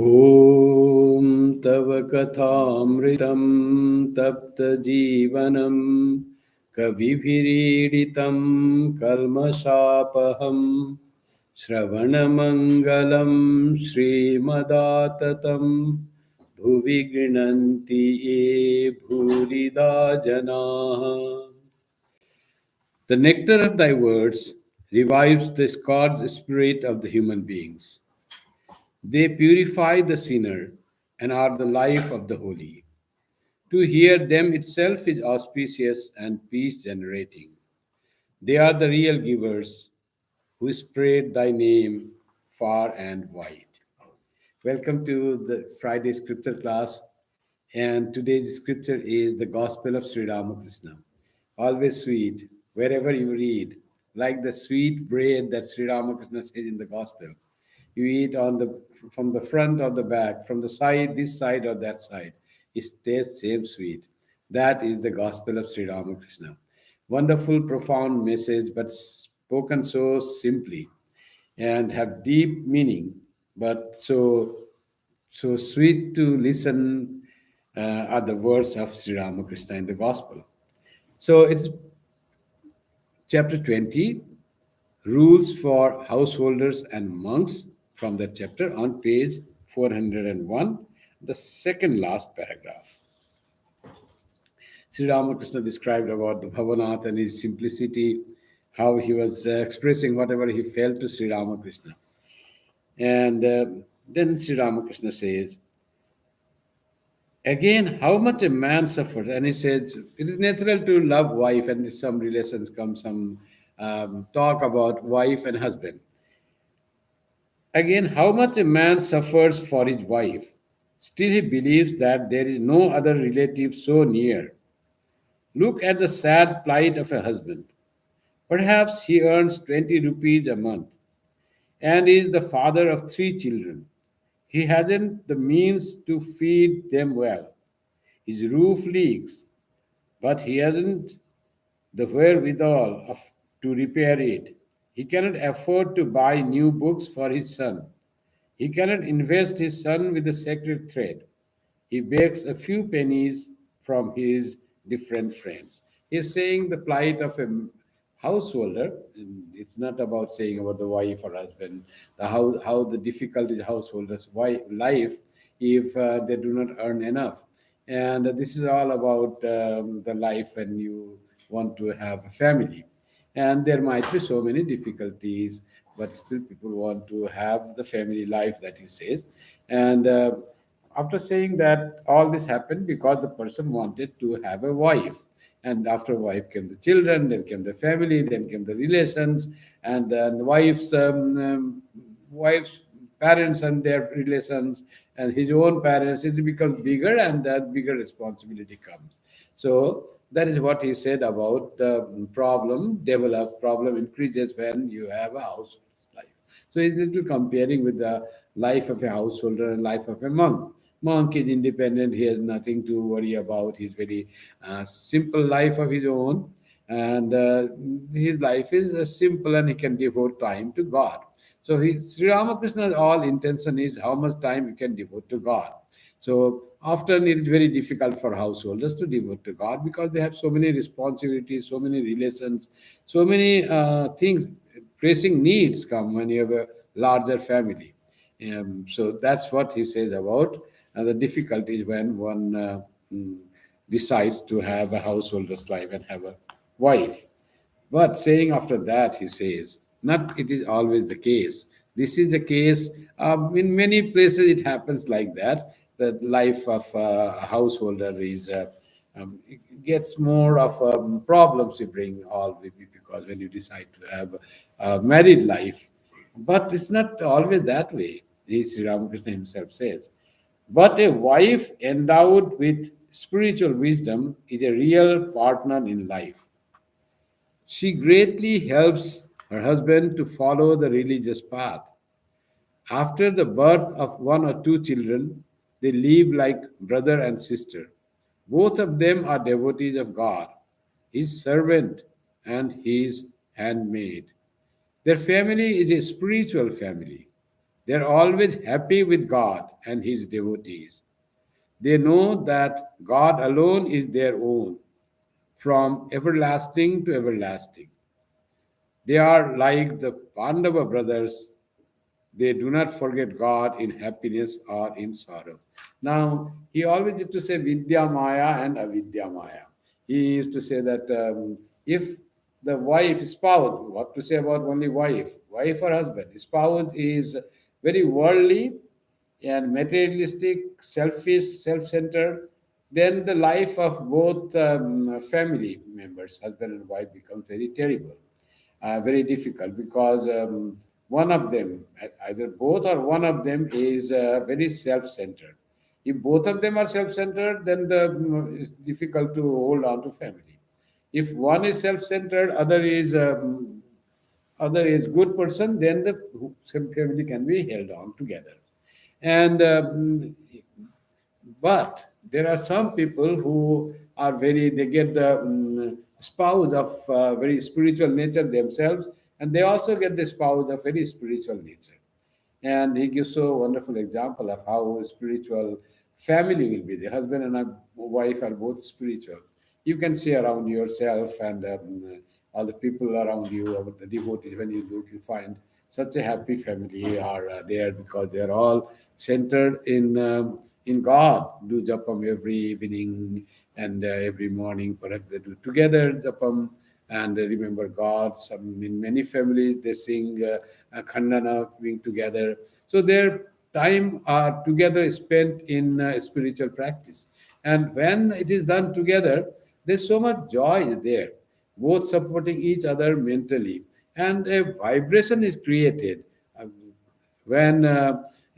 ॐ तव कथामृतं तप्तजीवनं कविभिरीडितं कल्मषापहं श्रवणमङ्गलं श्रीमदाततं भुवि गृह्णन्ति ये भूरिदा जनाः। The nectar of thy words revives the scourged spirit of the human beings. They purify the sinner and are the life of the holy. To hear them itself is auspicious and peace generating. They are the real givers who spread thy name far and wide. Welcome to the Friday scripture class. And today's scripture is the Gospel of Sri Ramakrishna. Always sweet, wherever you read, like the sweet bread that Sri Ramakrishna says in the Gospel. You eat on the from the front or the back, from the side, this side or that side. It tastes same sweet. That is the Gospel of Sri Ramakrishna. Wonderful, profound message, but spoken so simply and have deep meaning, but so sweet to listen are the words of Sri Ramakrishna in the Gospel. So it's chapter 20, rules for householders and monks from that chapter on page 401, the second last paragraph. Sri Ramakrishna described about the Bhavanath and his simplicity, how he was expressing whatever he felt to Sri Ramakrishna. And then Sri Ramakrishna says, again, how much a man suffers. And he says, it is natural to love wife, and some relations come, some talk about wife and husband. Again, how much a man suffers for his wife. Still, he believes that there is no other relative so near. Look at the sad plight of a husband. Perhaps he earns 20 rupees a month and is the father of 3 children. He hasn't the means to feed them well. His roof leaks, but he hasn't the wherewithal to repair it. He cannot afford to buy new books for his son. He cannot invest his son with the sacred thread. He begs a few pennies from his different friends. He is saying the plight of a householder. And it's not about saying about the wife or husband, how the difficulty the householder's life if they do not earn enough. And this is all about the life when you want to have a family. And there might be so many difficulties, but still people want to have the family life that he says. And after saying that, all this happened because the person wanted to have a wife. And after wife came the children, then came the family, then came the relations, and then wife's parents and their relations, and his own parents. It becomes bigger, and that bigger responsibility comes. So that is what he said about the problem increases when you have a household life. So he's little comparing with the life of a householder and life of a monk. Monk is independent, he has nothing to worry about. He's very simple life of his own, and his life is simple, and he can devote time to God. So Sri Ramakrishna's all intention is how much time you can devote to God. So often it is very difficult for householders to devote to God because they have so many responsibilities, so many relations, so many things, pressing needs come when you have a larger family. So that's what he says about the difficulties when one mm, decides to have a householder's life and have a wife. But saying after that, he says, not it is always the case. This is the case. In many places, it happens like that. The life of a householder is it gets more of problems you bring all with you because when you decide to have a married life. But it's not always that way. Sri Ramakrishna himself says. But a wife endowed with spiritual wisdom is a real partner in life. She greatly helps her husband to follow the religious path. After the birth of 1 or 2 children, they live like brother and sister. Both of them are devotees of God, his servant and his handmaid. Their family is a spiritual family. They are always happy with God and His devotees. They know that God alone is their own, from everlasting to everlasting. They are like the Pandava brothers. They do not forget God in happiness or in sorrow. Now, he always used to say Vidya Maya and Avidya Maya. He used to say that if the wife, spouse, what to say about only wife or husband, spouse is very worldly and materialistic, selfish, self centered, then the life of both family members, husband and wife, becomes very terrible, very difficult because one of them, either both or one of them, is very self centered. If both of them are self centered, then it's difficult to hold on to family. If one is self centered, other is good person, then the family can be held on together. And but there are some people who are very, they get the spouse of very spiritual nature themselves, and they also get the spouse of very spiritual nature. And he gives so wonderful example of how a spiritual family will be. The husband and a wife are both spiritual. You can see around yourself and all the people around you, or the devotees, when you look, you find such a happy family are there because they are all centered in God. Do japam every evening and every morning. Perhaps they do together japam and remember God. Some in many families they sing khandana being together. So their time are together spent in spiritual practice. And when it is done together, there's so much joy is there, both supporting each other mentally, and a vibration is created when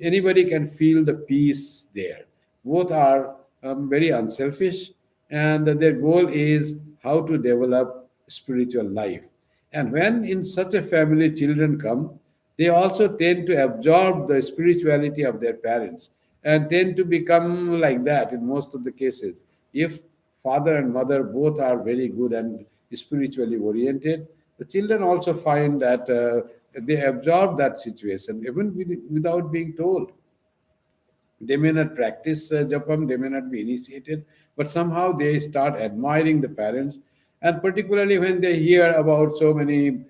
anybody can feel the peace there. Both are very unselfish, and their goal is how to develop spiritual life. And when in such a family children come, they also tend to absorb the spirituality of their parents and tend to become like that in most of the cases. If father and mother both are very good and spiritually oriented, the children also find that they absorb that situation even without being told. They may not practice japam, they may not be initiated, but somehow they start admiring the parents. And particularly when they hear about so many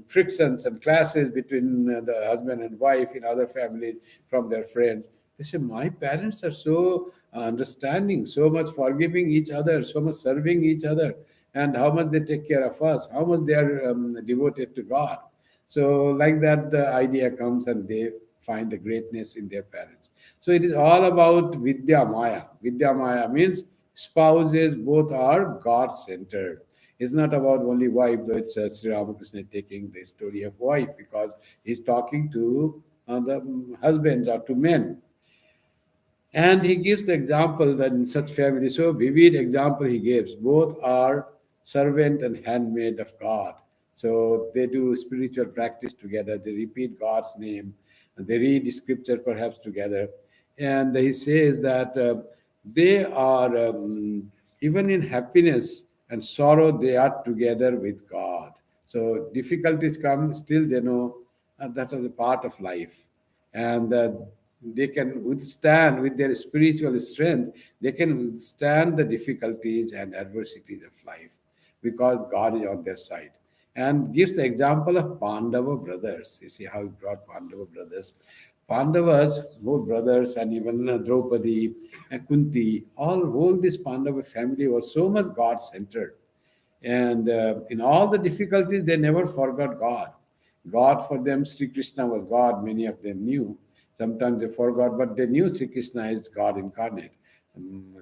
frictions and clashes between the husband and wife in other families from their friends, they say, my parents are so understanding, so much forgiving each other, so much serving each other, and how much they take care of us, how much they are devoted to God. So, like that, the idea comes and they find the greatness in their parents. So, it is all about Vidya Maya. Vidya Maya means spouses both are God centered. It's not about only wife, though it's Sri Ramakrishna taking the story of wife because he's talking to the husbands or to men. And he gives the example that in such family, so vivid example he gives, both are servant and handmaid of God. So they do spiritual practice together, they repeat God's name, and they read scripture perhaps together. And he says that they are, even in happiness and sorrow, they are together with God. So difficulties come, still they know that is a part of life. And they can withstand with their spiritual strength, they can withstand the difficulties and adversities of life because God is on their side. And gives the example of Pandava brothers. You see how he brought Pandava brothers. Pandavas, both brothers, and even Draupadi and Kunti, whole this Pandava family was so much God centered. And in all the difficulties, they never forgot God. God for them, Sri Krishna was God, many of them knew. Sometimes they forgot, but they knew Sri Krishna is God incarnate. Um,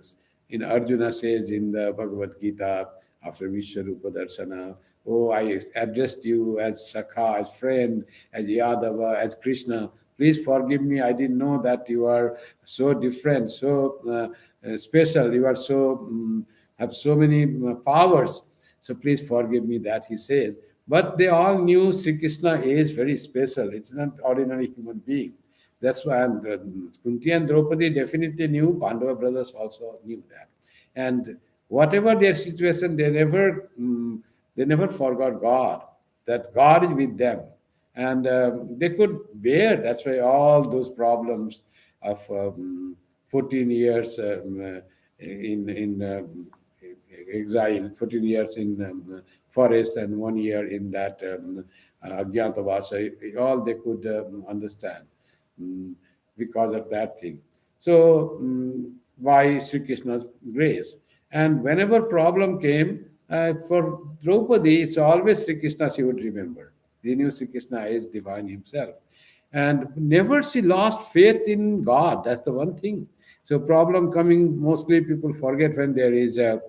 in Arjuna says in the Bhagavad Gita, after Vishwarupa Darshana, oh, I addressed you as Sakha, as friend, as Yadava, as Krishna. Please forgive me. I didn't know that you are so different, so special. You are so have so many powers. So please forgive me that he says. But they all knew Sri Krishna is very special. It's not ordinary human being. That's why Kunti and Draupadi definitely knew. Pandava brothers also knew that. And whatever their situation, they never forgot God. That God is with them, and they could bear. That's why all those problems of 14 years in exile, 14 years in forest, and 1 year in that Ajnatavasa, all they could understand mm, because of that thing. So, why Sri Krishna's grace? And whenever problem came for Draupadi, it's always Sri Krishna she would remember. She knew Sri Krishna is divine himself. And never she lost faith in God. That's the one thing. So problem coming, mostly people forget when there is a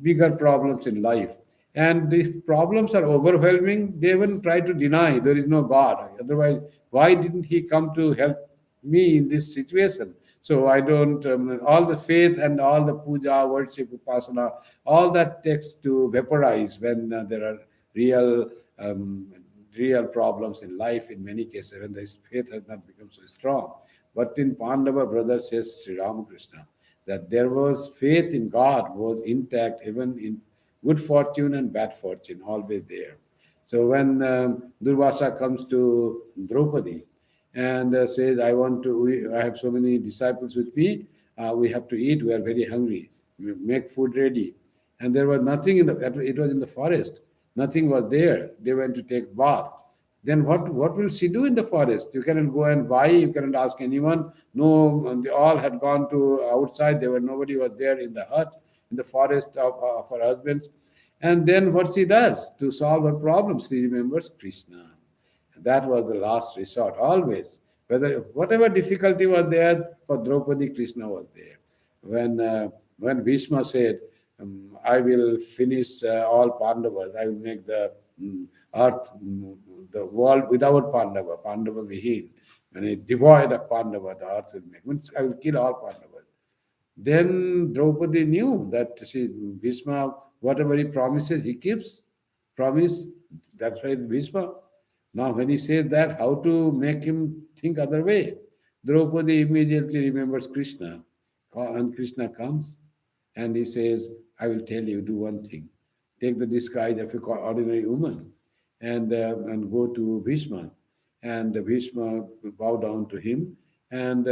bigger problems in life. And if problems are overwhelming, they even try to deny there is no God. Otherwise, why didn't He come to help me in this situation? So I don't, all the faith and all the puja, worship, upasana, all that takes to vaporize when there are real, um, real problems in life in many cases, when the faith has not become so strong. But in Pandava, brother says Sri Ramakrishna, that there was faith in God was intact even in good fortune and bad fortune, always there. So when Durvasa comes to Draupadi and says, "I want to. I have so many disciples with me. We have to eat. We are very hungry. Make food ready." And there was nothing in the. It was in the forest. Nothing was there. They went to take bath. Then what will she do in the forest? You cannot go and buy. You cannot ask anyone. No, and they all had gone to outside. There were nobody was there in the hut in the forest of her husband's. And then what she does to solve her problems, she remembers Krishna. That was the last resort, always. Whether whatever difficulty was there for Draupadi, Krishna was there. When Bhishma said, "I will finish all Pandavas. I will make the earth, the world without Pandava, Pandava Vihin. When I devoid of Pandava, the earth will make. Means I will kill all Pandavas." Then Draupadi knew that she Bhishma, whatever he promises, he keeps. Promise. That's why it's Bhishma. Now, when he says that, how to make him think other way? Draupadi immediately remembers Krishna, and Krishna comes, and he says, "I will tell you, do one thing. Take the disguise of a ordinary woman, and go to Bhishma, and Bhishma will bow down to him, and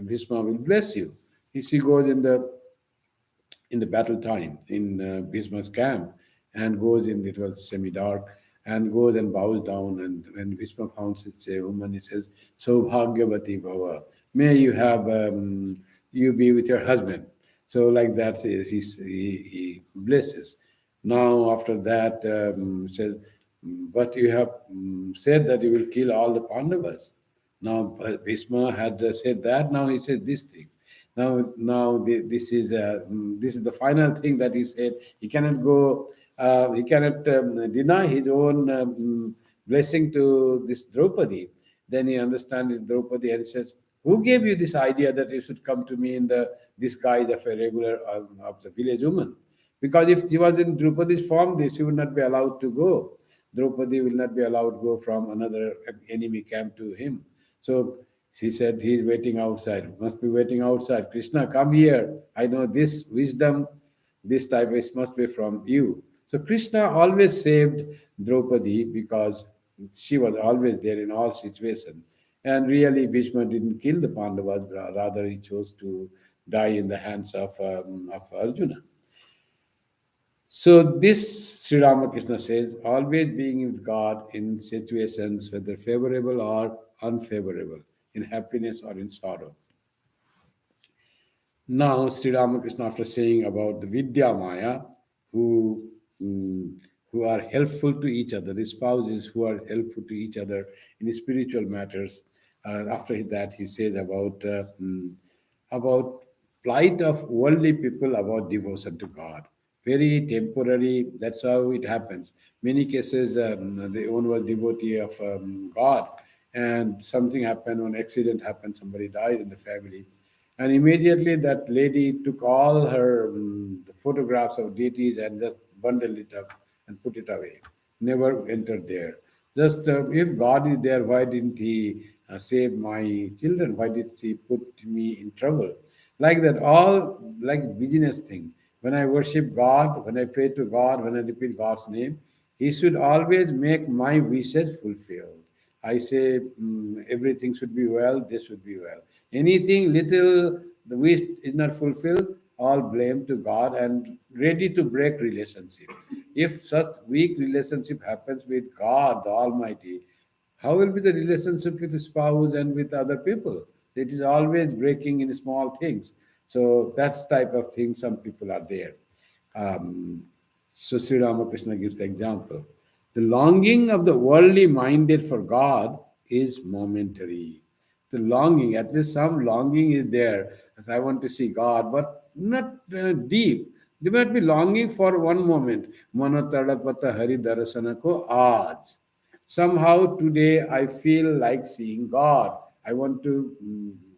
Bhishma will bless you." She goes in the battle time in Bhishma's camp, and goes in, it was semi-dark, and goes and bows down. And when Bhishma founds it's a woman, he says, "So Bhagyavati Bhava, may you have, you be with your husband." So like that, he blesses. Now after that, says, "But you have said that you will kill all the Pandavas." Now Bhishma had said that. Now he says this thing. This is the final thing that he said. He cannot go. He cannot deny his own blessing to this Draupadi. Then he understands this Draupadi and he says, "Who gave you this idea that you should come to me in the disguise of a regular of the village woman?" Because if she was in Draupadi's form, she would not be allowed to go. Draupadi will not be allowed to go from another enemy camp to him. So she said, "He is waiting outside. Must be waiting outside. Krishna, come here. I know this wisdom, this type is must be from you." So Krishna always saved Draupadi because she was always there in all situations. And really, Bhishma didn't kill the Pandavas, rather he chose to die in the hands of Arjuna. So this Sri Ramakrishna says, always being with God in situations whether favorable or unfavorable, in happiness or in sorrow. Now, Sri Ramakrishna, after saying about the Vidya Maya, who, mm, who are helpful to each other, the spouses who are helpful to each other in spiritual matters, after that he says about plight of worldly people about devotion to God. Very temporary, that's how it happens. Many cases, the one was devotee of God, and something happened, one accident happened, somebody died in the family. And immediately that lady took all her the photographs of deities and just bundled it up and put it away. Never entered there. Just if God is there, why didn't He save my children? Why did He put me in trouble? Like that, all like business thing. When I worship God, when I pray to God, when I repeat God's name, He should always make my wishes fulfilled. I say everything should be well, this should be well. Anything little the wish is not fulfilled, all blame to God and ready to break relationship. If such weak relationship happens with God, the Almighty, how will be the relationship with the spouse and with other people? It is always breaking in small things. So that's type of thing some people are there. Um, so Sri Ramakrishna gives the example. The longing of the worldly minded for God is momentary. The longing, at least some longing is there, as I want to see God, but not deep. They might be longing for one moment. Mano tadapata hari darasana ko aaj. Somehow today I feel like seeing God. I want to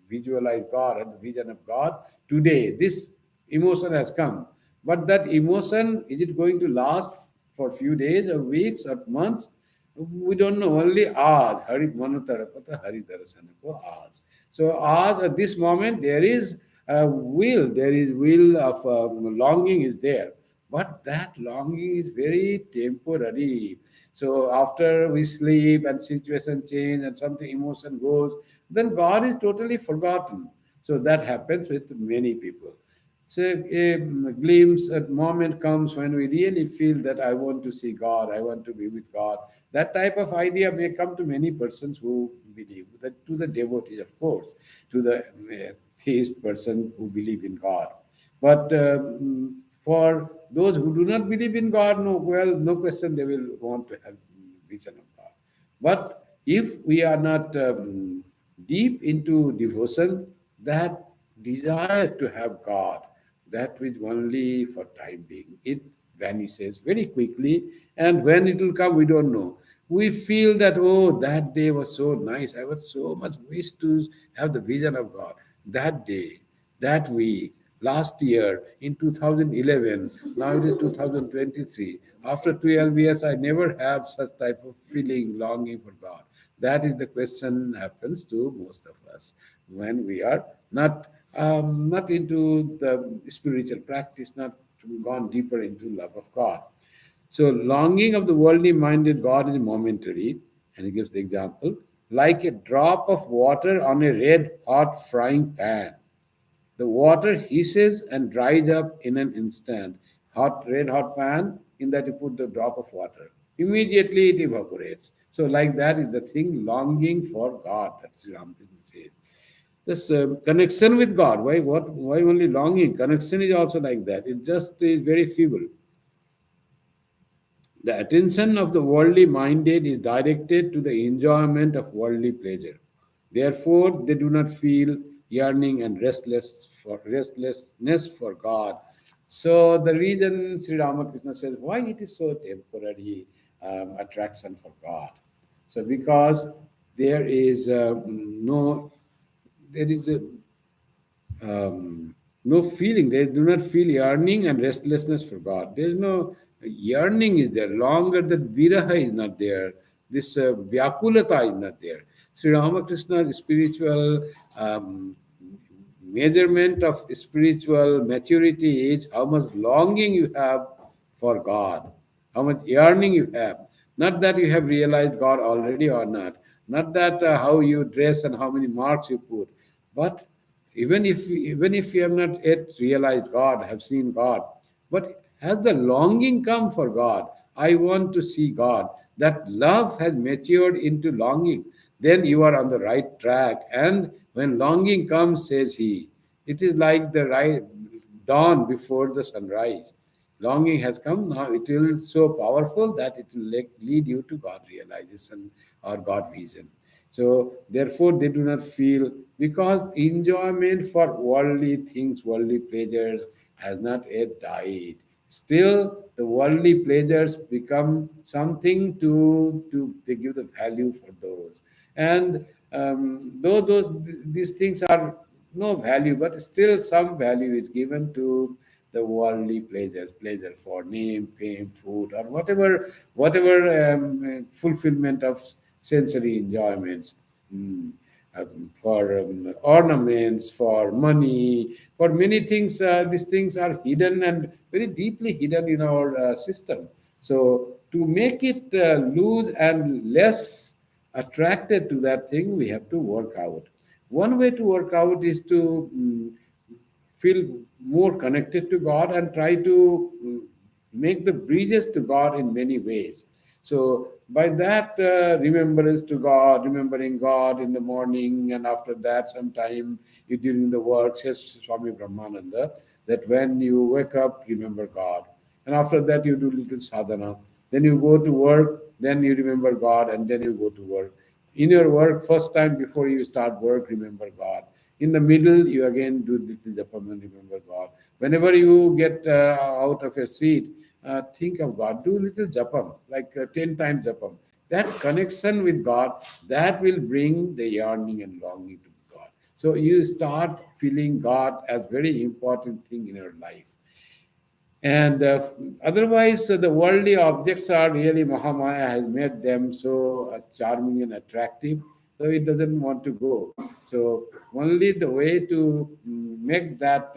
visualize God and the vision of God. Today, this emotion has come. But that emotion, is it going to last for few days or weeks or months? We don't know. Only aaj, Hari Manotarapata, Hari Darasanako, aaj. So aaj, at this moment, there is will of longing is there. But that longing is very temporary. So after we sleep and situation change and something emotion goes, then God is totally forgotten. So that happens with many people. So a glimpse, a moment comes when we really feel that I want to see God, I want to be with God. That type of idea may come to many persons who believe, that to the devotees, of course, to the theist person who believe in God. But for those who do not believe in God, no, well, no question they will want to have vision of God. But if we are not deep into devotion, that desire to have God, that is only for time being. It vanishes very quickly, and when it will come, we don't know. We feel that, oh, that day was so nice. I was so much wish to have the vision of God. That day, that week, last year in 2011, now it is 2023. After 12 years, I never have such type of feeling, longing for God. That is the question happens to most of us when we are not into the spiritual practice, not gone deeper into love of God. So longing of the worldly minded God is momentary, and he gives the example like a drop of water on a red hot frying pan. The water hisses and dries up in an instant. Red hot pan, in that you put the drop of water. Immediately it evaporates. So, like that is the thing, longing for God. That's Sri Ramakrishna says. This connection with God. Why only longing? Connection is also like that. It just is very feeble. The attention of the worldly minded is directed to the enjoyment of worldly pleasure. Therefore, they do not feel yearning and restlessness for God. So the reason Sri Ramakrishna says why it is so temporary attraction for God. So because there is no there is a no feeling. They do not feel yearning and restlessness for God. There is no yearning is there. Longer the viraha is not there. This vyakulata is not there. Sri Ramakrishna's spiritual measurement of spiritual maturity is how much longing you have for God, how much yearning you have. Not that you have realized God already or not, not that how you dress and how many marks you put, but even if you have not yet realized God, have seen God, but has the longing come for God? I want to see God. That love has matured into longing. Then you are on the right track. And when longing comes, says he, it is like the dawn before the sunrise. Longing has come now. It will so powerful that it will lead you to God realization or God vision. So therefore, they do not feel because enjoyment for worldly things, worldly pleasures has not yet died. Still, the worldly pleasures become something to they give the value for those. And though these things are no value, but still some value is given to the worldly pleasures, pleasure for name, fame, food, or whatever fulfillment of sensory enjoyments. Mm, for ornaments, for money, for many things. These things are hidden and very deeply hidden in our system. So To make it loose and less attracted to that thing, we have to work out. One way to work out is to feel more connected to God and try to make the bridges to God in many ways. So, by that remembrance to God, remembering God in the morning, and after that, sometime you during the work, says Swami Brahmananda, that when you wake up, remember God. And after that, you do little sadhana. Then you go to work, then you remember God, and then you go to work. In your work, first time before you start work, remember God. In the middle, you again do little japam and remember God. Whenever you get out of your seat, think of God. Do little japam, like 10 times japam. That connection with God, that will bring the yearning and longing to God. So you start feeling God as very important thing in your life. And otherwise, the worldly objects are really Mahamaya has made them so charming and attractive, so it doesn't want to go. So, only the way to make that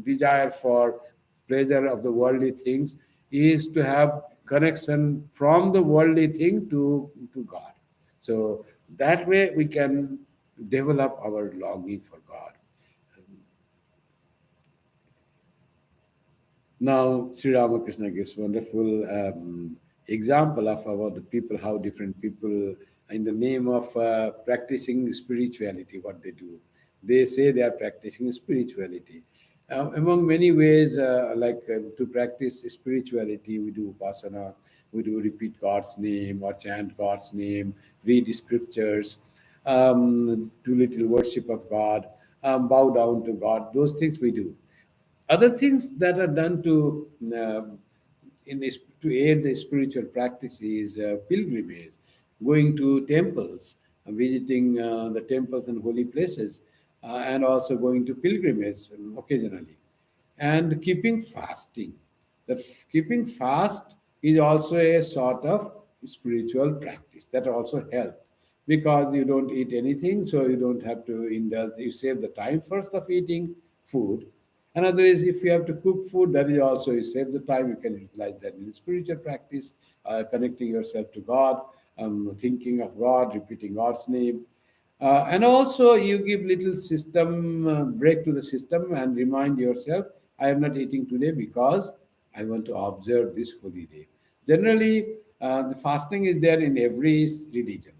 desire for pleasure of the worldly things is to have connection from the worldly thing to God. So, that way we can develop our longing for God. Now, Sri Ramakrishna gives wonderful example of about the people, how different people, in the name of practicing spirituality, what they do. They say they are practicing spirituality. Among many ways, to practice spirituality, we do upasana, we do repeat God's name or chant God's name, read scriptures, do little worship of God, bow down to God. Those things we do. Other things that are done to aid the spiritual practice is pilgrimage, going to temples, visiting the temples and holy places, and also going to pilgrimage occasionally, and keeping fasting. That keeping fast is also a sort of spiritual practice that also helps, because you don't eat anything, so you don't have to indulge. You save the time first of eating food. Another is if you have to cook food, that is also you save the time. You can utilize that in spiritual practice, connecting yourself to God, thinking of God, repeating God's name. And also, you give little system break to the system and remind yourself, I am not eating today because I want to observe this holy day. Generally, the fasting is there in every religion.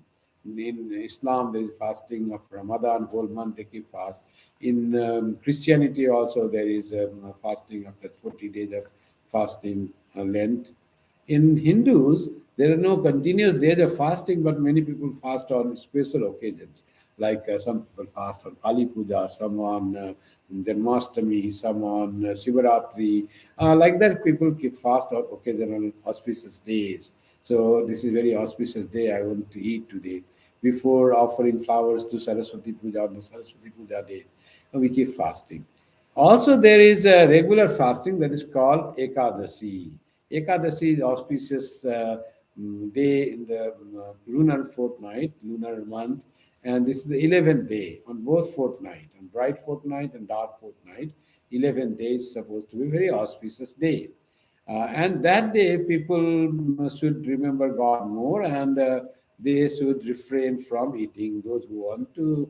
In Islam, there is fasting of Ramadan, whole month they keep fast. In Christianity, also, there is fasting of that 40 days of fasting, Lent. In Hindus, there are no continuous days of fasting, but many people fast on special occasions. Like some people fast on Kali Puja, some on Janmashtami, some on Shivaratri. Like that, people keep fast on occasional auspicious days. So this is very auspicious day. I want to eat today. Before offering flowers to Saraswati Puja on the Saraswati Puja day, we keep fasting. Also, there is a regular fasting that is called Ekadasi. Ekadasi is auspicious day in the lunar fortnight, lunar month, and this is the 11th day on both fortnight, on bright fortnight and dark fortnight. 11th day is supposed to be a very auspicious day. And that day, people should remember God more, and they should refrain from eating, those who want to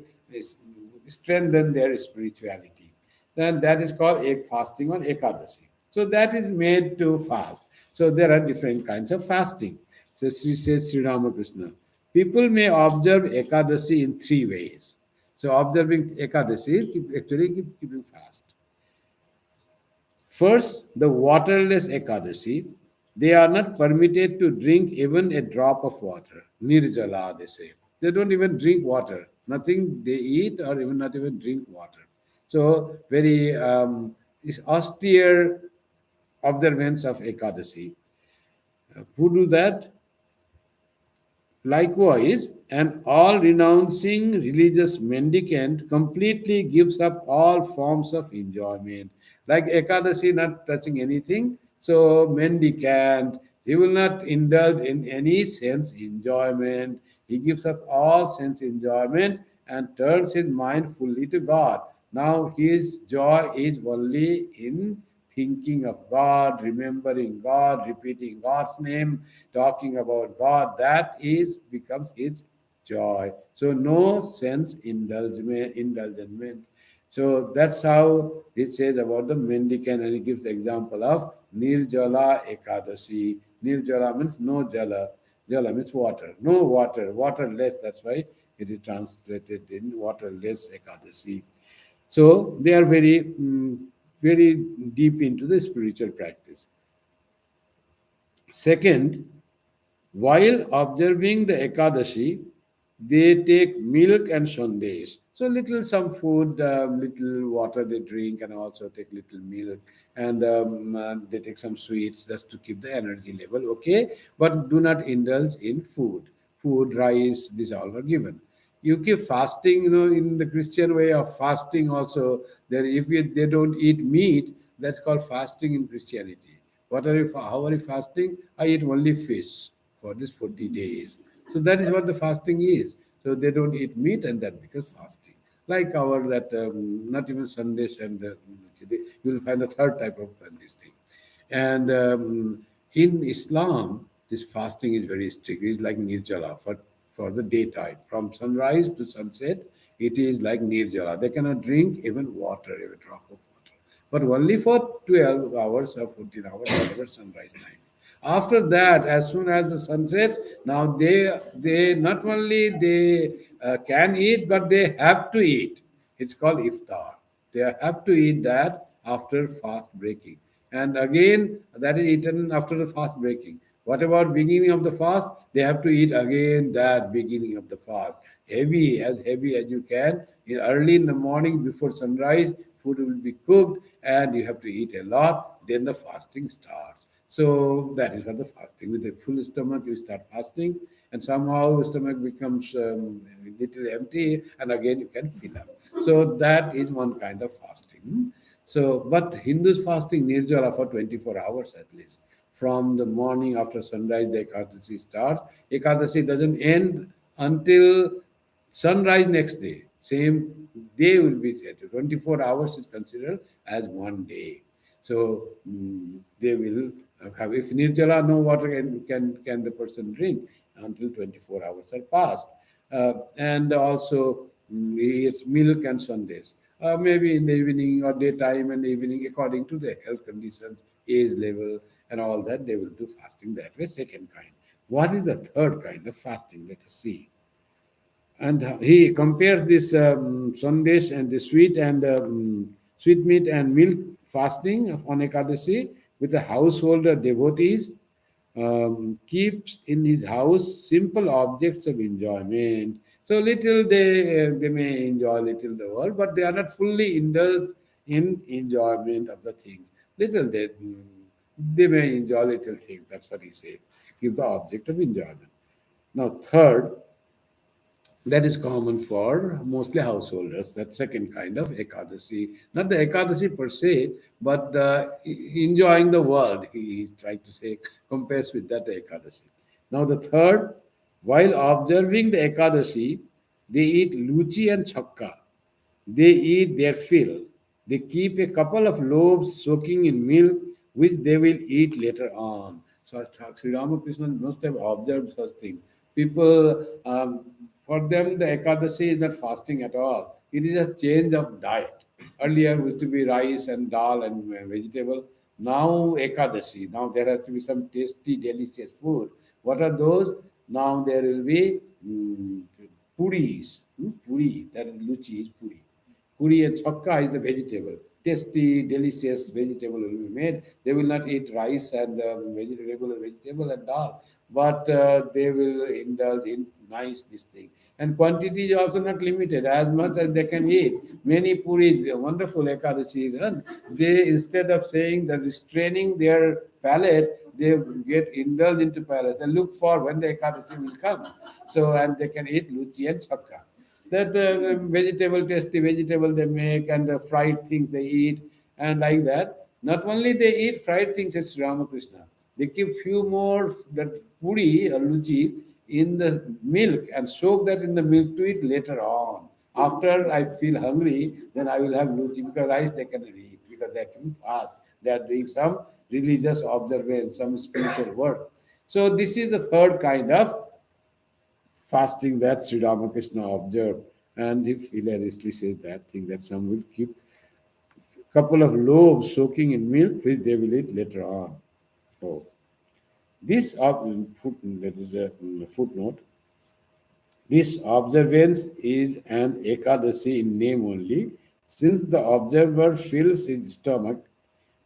strengthen their spirituality. Then that is called egg fasting on Ekadasi. So that is made to fast. So there are different kinds of fasting. So Sri says Sri Ramakrishna. People may observe Ekadasi in three ways. So observing Ekadasi is keeping fast. First, the waterless Ekadasi. They are not permitted to drink even a drop of water. Nirjala, they say. They don't even drink water. Nothing they eat or even not even drink water. So, very is austere observance of Ekadasi. Who do that? Likewise, an all renouncing religious mendicant completely gives up all forms of enjoyment. Like Ekadasi, not touching anything, so mendicant, he will not indulge in any sense enjoyment. He gives up all sense enjoyment and turns his mind fully to God. Now his joy is only in thinking of God, remembering God, repeating God's name, talking about God. That is becomes his joy. So no sense indulgence. So that's how it says about the mendicant, and it gives the example of Nirjala Ekadashi. Nirjala means no jala. Jala means water. No water. Waterless. That's why it is translated in waterless Ekadashi. So they are very deep into the spiritual practice. Second, while observing the Ekadashi, they take milk and sandesh. So little some food, little water they drink, and also take little milk, and they take some sweets just to keep the energy level. Okay, but do not indulge in food. Food, rice, these all are given. You keep fasting, in the Christian way of fasting also. There, if they don't eat meat, that's called fasting in Christianity. How are you fasting? I eat only fish for this 40 days. So that is what the fasting is. So they don't eat meat, and that becomes fasting. Like our that not even Sundays, and you will find a third type of this thing. And in Islam, this fasting is very strict. It's like nirjala for the daytime. From sunrise to sunset, it is like nirjala. They cannot drink even water, even drop of water. But only for 12 hours or 14 hours, whatever sunrise time. After that, as soon as the sun sets, now they not only they can eat, but they have to eat. It's called iftar. They have to eat that after fast breaking, and again that is eaten after the fast breaking. What about beginning of the fast? They have to eat again that beginning of the fast. Heavy as you can. Early in the morning before sunrise, food will be cooked, and you have to eat a lot. Then the fasting starts. So that is what the fasting. With a full stomach, you start fasting, and somehow stomach becomes little empty, and again you can fill up. So that is one kind of fasting. So, but Hindus fasting nirjala for 24 hours at least. From the morning after sunrise, the Ekadasi starts. Ekadasi doesn't end until sunrise next day. Same day will be set. 24 hours is considered as one day. So they will have, if nirjala, no water can the person drink until 24 hours are passed. And also it's milk and Sundays. Maybe in the evening or daytime and evening, according to the health conditions, age level, and all that, they will do fasting that way. Second kind. What is the third kind of fasting? Let us see. And he compares this sandesh and the sweet meat and milk fasting on Ekadasi with the householder devotees keeps in his house simple objects of enjoyment. So little they may enjoy little the world, but they are not fully indulged in enjoyment of the things. Little they may enjoy little things. That's what he said. Give the object of enjoyment. Now third, that is common for mostly householders. That second kind of ekadasi, not the ekadasi per se, but enjoying the world. He is trying to say compares with that ekadasi. Now the third, while observing the ekadasi, they eat luchi and chakka. They eat their fill. They keep a couple of loaves soaking in milk, which they will eat later on. So Sri Ramakrishna must have observed such things. People, for them, the Ekadasi is not fasting at all. It is a change of diet. Earlier used to be rice and dal and vegetable. Now Ekadasi. Now there has to be some tasty, delicious food. What are those? Now there will be puris. Puri, that is luchi is puri. Puri and chakka is the vegetable. Tasty, delicious vegetable will be made. They will not eat rice and regular vegetable and dal, but they will indulge in nice this thing. And quantity is also not limited, as much as they can eat. Many puris, wonderful ekadashi is done. They, instead of saying that restraining their palate, they get indulged into palate. They look for when the ekadashi will come. So, and they can eat luchi and chakka, that vegetable, tasty vegetable they make, and the fried things they eat, and like that. Not only they eat fried things, it's Ramakrishna. They keep few more that puri or luchi in the milk and soak that in the milk to eat later on. After I feel hungry, then I will have luchi, because rice they cannot eat because they are keeping fast. They are doing some religious observance, some spiritual work. So this is the third kind of fasting that Sri Ramakrishna observed. And if hilariously says that thing that some will keep couple of loaves soaking in milk, which they will eat later on. Oh, that is a footnote. This observance is an Ekadasi in name only, since the observer fills his stomach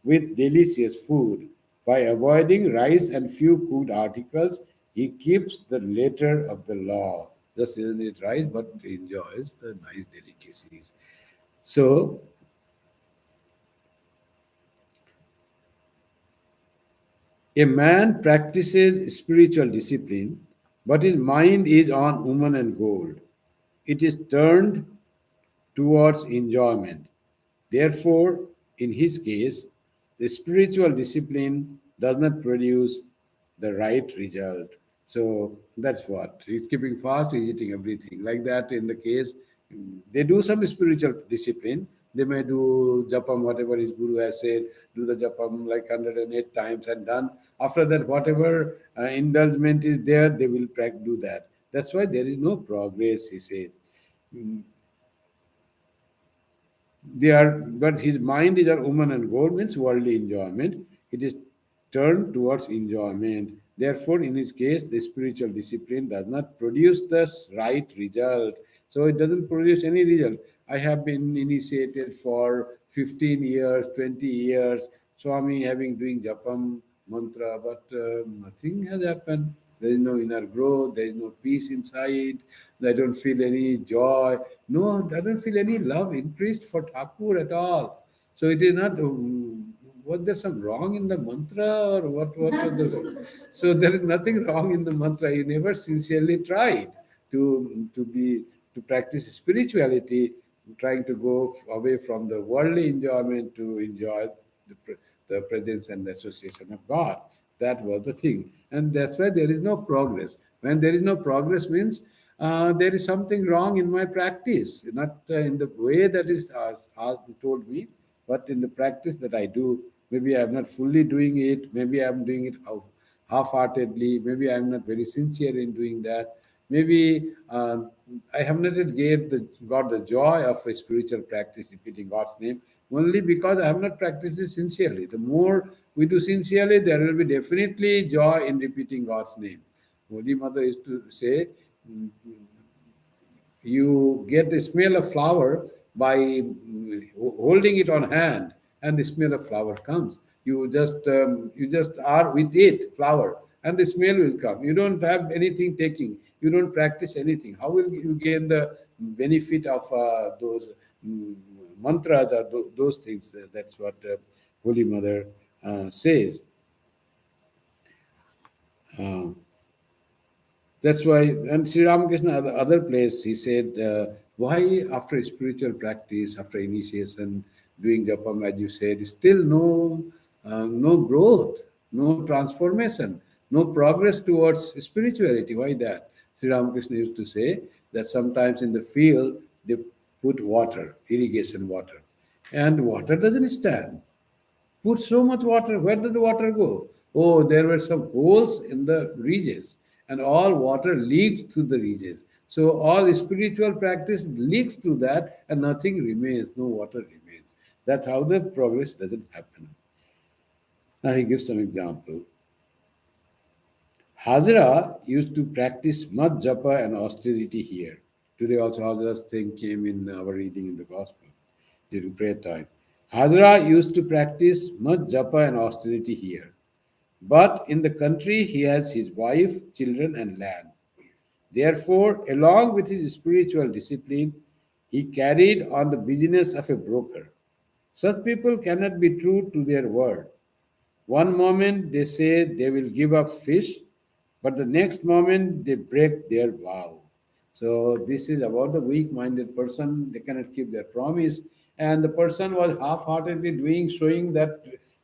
with delicious food. By avoiding rice and few cooked articles, he keeps the letter of the law. Just doesn't eat rice, but enjoys the nice delicacies. So, a man practices spiritual discipline, but his mind is on woman and gold. It is turned towards enjoyment. Therefore, in his case, the spiritual discipline does not produce the right result. So that's what he's keeping fast, he's eating everything. Like that, in the case, they do some spiritual discipline. They may do japam, whatever his guru has said, do the japam like 108 times and done. After that, whatever indulgement is there, they will do that. That's why there is no progress, he said. But his mind is on woman and gold means worldly enjoyment. It is turned towards enjoyment. Therefore, in his case, the spiritual discipline does not produce the right result. So it doesn't produce any result. I have been initiated for 15 years, 20 years, Swami having doing japam mantra, but nothing has happened. There is no inner growth, there is no peace inside, I don't feel any joy. No, I don't feel any love increased for Thakur at all. So it is not, was there some wrong in the mantra or what was the, so there is nothing wrong in the mantra. You never sincerely tried to be, to practice spirituality, trying to go away from the worldly enjoyment to enjoy the presence and association of God. That was the thing. And that's why there is no progress. When there is no progress means there is something wrong in my practice, not in the way that is told me, but in the practice that I do. Maybe I'm not fully doing it. Maybe I'm doing it half-heartedly. Maybe I'm not very sincere in doing that. Maybe I have not yet got the joy of a spiritual practice, repeating God's name, only because I have not practiced it sincerely. The more we do sincerely, there will be definitely joy in repeating God's name. Holy Mother used to say, mm, you get the smell of flower by holding it on hand, and the smell of flower comes. You just are with it, flower, and the smell will come. You don't have anything taking. You don't practice anything. How will you gain the benefit of those mm, mantras or those things? That's what Holy Mother says. Uh, That's why, and Sri Ramakrishna, other place, he said, why after spiritual practice, after initiation, doing japam, as you said, still no growth, no transformation, no progress towards spirituality. Why that? Sri Ramakrishna used to say that sometimes in the field they put water, irrigation water, and water doesn't stand. Put so much water. Where did the water go? Oh, there were some holes in the ridges, and all water leaked through the ridges. So all spiritual practice leaks through that, and nothing remains. No water remains. That's how the progress doesn't happen. Now he gives some example. Hazara used to practice much japa and austerity here. Today also Hazara's thing came in our reading in the Gospel during prayer time. Hazara used to practice much japa and austerity here. But in the country, he has his wife, children, and land. Therefore, along with his spiritual discipline, he carried on the business of a broker. Such people cannot be true to their word. One moment they say they will give up fish, but the next moment they break their vow. So this is about the weak-minded person. They cannot keep their promise, and the person was half-heartedly doing, showing that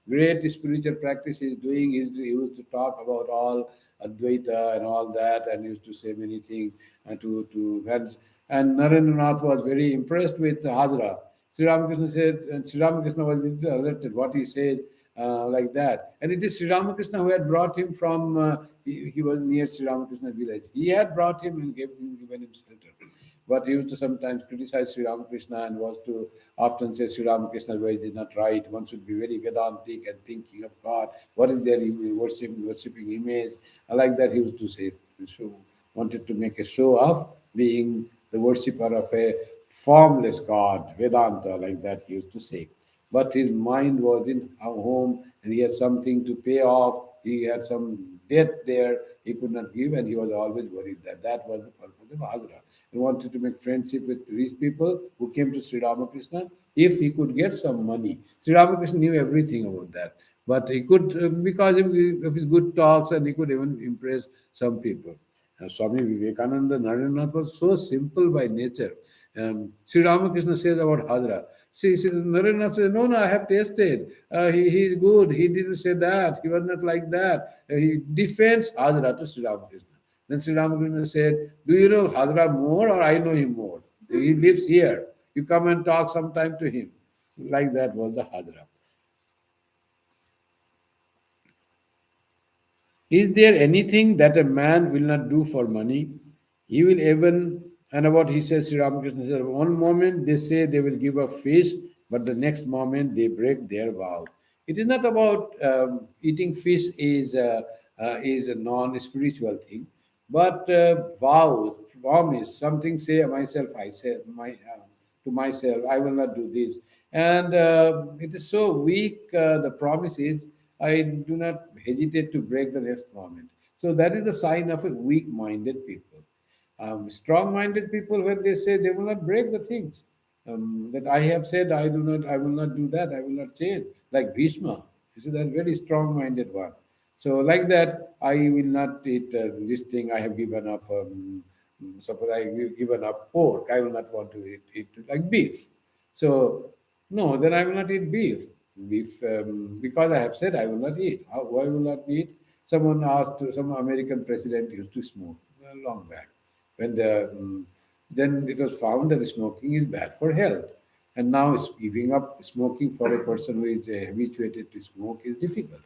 great spiritual practice he is doing. He used to talk about all Advaita and all that, and used to say many things and Narendranath was very impressed with Hazara. Sri Ramakrishna said, and Sri Ramakrishna was alerted what he said. like that. And it is Sri Ramakrishna who had brought him from, he was near Sri Ramakrishna village. He had brought him and given him shelter. But he used to sometimes criticize Sri Ramakrishna and was to often say Sri Ramakrishna's way is not right. One should be very Vedantic and thinking of God. What is there? Worshipping image. I like that he used to say. So wanted to make a show of being the worshipper of a formless God, Vedanta, like that he used to say. But his mind was in home and he had something to pay off. He had some debt there he could not give, and he was always worried that that was the purpose of Hajra. He wanted to make friendship with rich people who came to Sri Ramakrishna if he could get some money. Sri Ramakrishna knew everything about that. But he could, because of his good talks, and he could even impress some people. Swami Vivekananda Narendranath was so simple by nature. Sri Ramakrishna says about Hadra. See, Narendranath says, no, I have tasted. He is good. He didn't say that. He was not like that. He defends Hadra to Sri Ramakrishna. Then Sri Ramakrishna said, do you know Hadra more or I know him more? He lives here. You come and talk sometime to him. Like that was the Hadra. Is there anything that a man will not do for money? He will even, and about he says, Sri Ramakrishna said, one moment they say they will give a fish, but the next moment they break their vow. It is not about eating fish is a non-spiritual thing, but vows, promise, something say myself, I say to myself, I will not do this. And it is so weak, the promise is, I do not hesitate to break the next moment. So that is the sign of a weak minded people. Strong minded people, when they say they will not break the things that I have said, I will not do that, I will not change. Like Bhishma, you see, that very strong minded one. So, like that, I will not eat this thing I have given up. Suppose I have given up pork, I will not want to eat like beef. So, no, then I will not eat beef. Beef, because I have said I will not eat. Why will not eat? Someone asked, some American president used to smoke long back. When then it was found that smoking is bad for health. And now giving up smoking for a person who is habituated to smoke is difficult.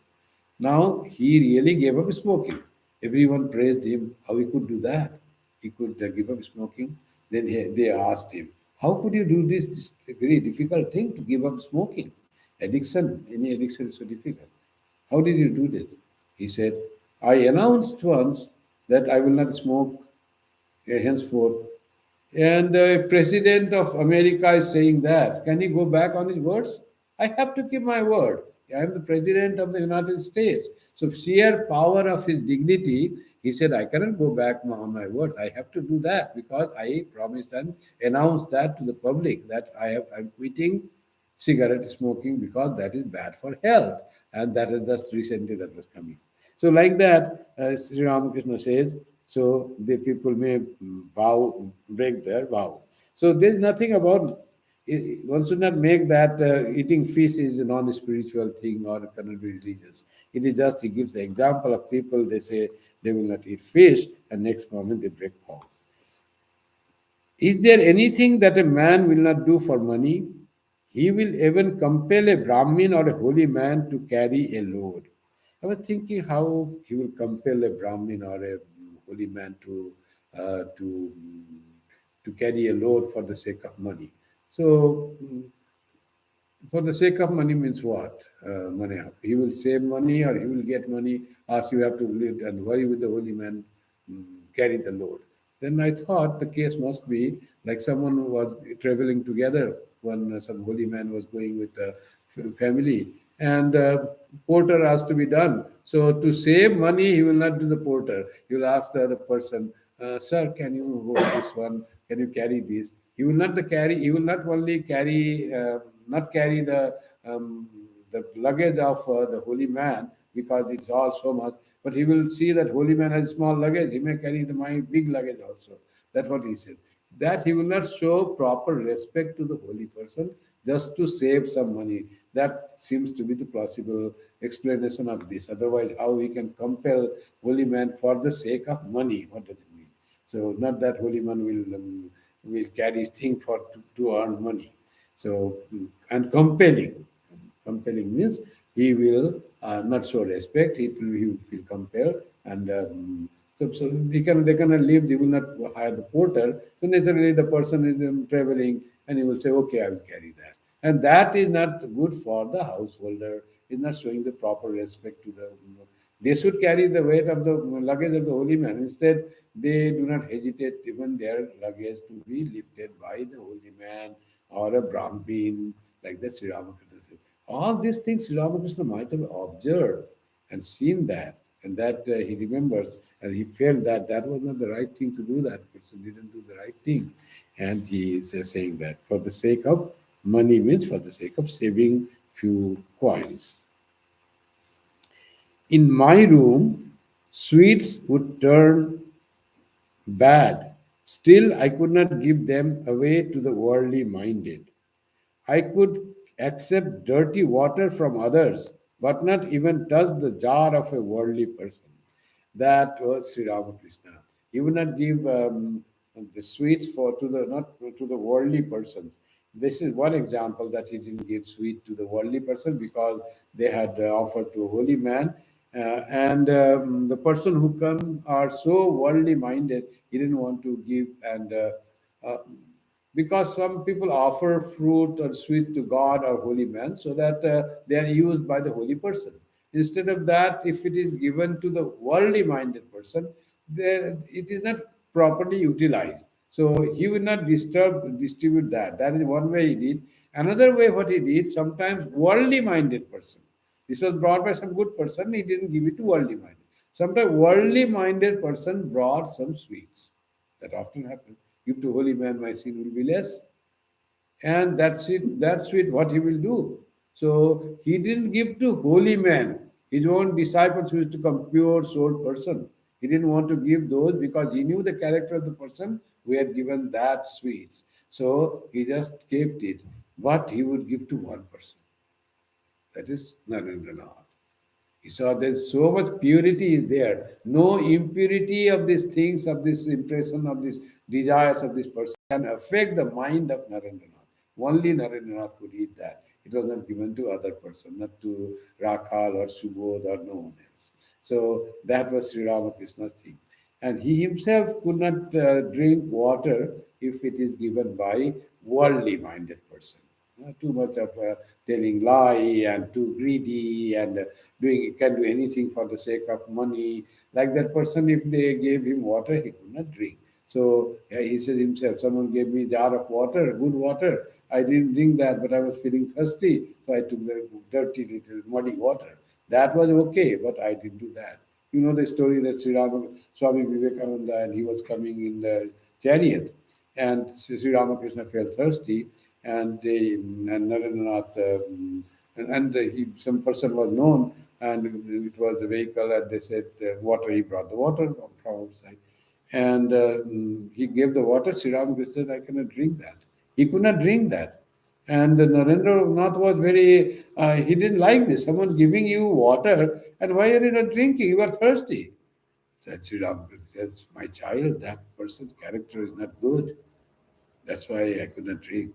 Now he really gave up smoking. Everyone praised him how he could do that. He could give up smoking. Then they asked him, "How could you do this? This very difficult thing to give up smoking. Addiction, any addiction is so difficult. How did you do this?" He said, "I announced once that I will not smoke henceforth. And the president of America is saying that. Can he go back on his words? I have to keep my word. I am the president of the United States. So, sheer power of his dignity, he said, I cannot go back on my words. I have to do that because I promised and announced that to the public that I'm quitting cigarette smoking because that is bad for health. And that is just recently that was coming. So, like that, Sri Ramakrishna says, so the people may break their vow. So there's nothing about one should not make that eating fish is a non-spiritual thing or cannot be religious. It is just he gives the example of people they say they will not eat fish, and next moment they break vow. Is there anything that a man will not do for money? He will even compel a Brahmin or a holy man to carry a load. I was thinking how he will compel a Brahmin or a holy man uh, to to carry a load for the sake of money. So for the sake of money means what? Money. He will save money or he will get money, ask you have to live and worry with the holy man, carry the load. Then I thought the case must be like someone who was traveling together. One some holy man was going with a family, and porter has to be done. So to save money, he will not do the porter. He will ask the other person, "Sir, can you hold this one? Can you carry this?" He will not carry. He will not only carry, not carry the luggage of the holy man because it's all so much. But he will see that holy man has small luggage. He may carry my big luggage also. That's what he said. That he will not show proper respect to the holy person just to save some money. That seems to be the plausible explanation of this. Otherwise, how we can compel holy man for the sake of money? What does it mean? So, not that holy man will carry his thing to earn money. So, and compelling means he will not show respect. He will feel compelled, and so they cannot leave. He will not hire the porter. So naturally, the person is traveling, and he will say, "Okay, I will carry that." And that is not good for the householder. Is not showing the proper respect to the. They should carry the weight of the luggage of the holy man. Instead, they do not hesitate even their luggage to be lifted by the holy man or a Brahmin, like the Sri Ramakrishna said. All these things Sri Ramakrishna might have observed and seen that, and that he remembers, and he felt that that was not the right thing to do. That person didn't do the right thing, and he is saying that for the sake of money, means for the sake of saving few coins. In my room, sweets would turn bad. Still, I could not give them away to the worldly minded. I could accept dirty water from others, but not even touch the jar of a worldly person. That was Sri Ramakrishna. He would not give the sweets for to the not to the worldly persons. This is one example that he didn't give sweet to the worldly person because they had offered to a holy man, and the person who come are so worldly minded, he didn't want to give and. Uh, because some people offer fruit or sweet to God or holy man so that they are used by the holy person. Instead of that, if it is given to the worldly minded person, then it is not properly utilized. So he will not distribute that. That is one way he did. Another way, what he did, sometimes worldly minded person. This was brought by some good person, he didn't give it to worldly minded. Sometimes worldly minded person brought some sweets. That often happens. Give to holy man, my sin will be less. And that's it, what he will do. So he didn't give to holy man. His own disciples used to come pure soul person. He didn't want to give those because he knew the character of the person who had given that sweets. So he just kept it. But he would give to one person. That is Narendranath. He saw there's so much purity is there. No impurity of these things, of this impression, of these desires of this person can affect the mind of Narendranath. Only Narendranath could eat that. It was not given to other person, not to Rakhal or Subodh or no one else. So that was Sri Ramakrishna's thing. And he himself could not drink water if it is given by worldly minded person. Too much of telling lie and too greedy and doing can do anything for the sake of money. Like that person, if they gave him water, he could not drink. So he said himself, someone gave me a jar of water, good water. I didn't drink that, but I was feeling thirsty, so I took the dirty little muddy water. That was okay, but I didn't do that. You know the story that Swami Vivekananda and he was coming in the chariot, and Sri Ramakrishna felt thirsty, and Narendranath, some person was known, and it was a vehicle, and they said water. He brought the water from outside, and he gave the water. Sri Ramakrishna said, "I cannot drink that." He could not drink that, and Narendranath was very. He didn't like this. Someone giving you water, and why are you not drinking? You are thirsty. Said Sri Ramakrishna says, "My child, that person's character is not good. That's why I could not drink."